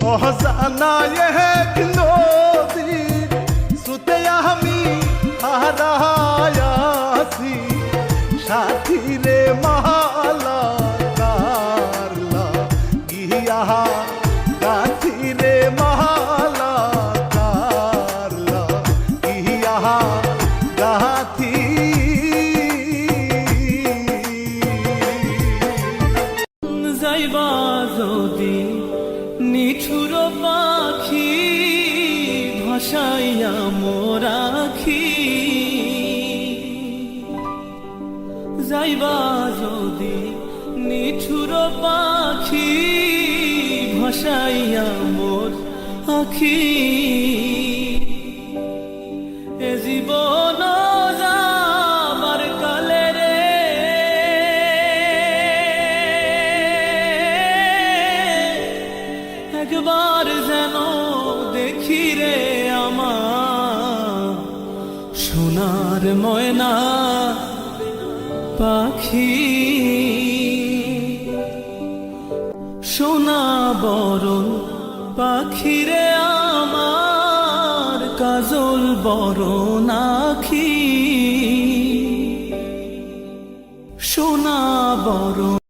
অজানা এক নদী সুতে আমি হারায়াছি সাথী রে মালা কারলা গিয়া গাথি রে মালা কারলা গিয়া গাথি যাইবা যদি নিঠুর পাখি ভাসাইয়া মোরাখি যাইবা যদি নিঠুর পাখি ভাসাইয়া মোর আখি এ জীবন যাবার কালে রে একবার যেন দেখি রে আমার সোনার ময়না পাখি সোনা বরণ পাখি রে আমার কাজল বরণ আখি সোনা বরণ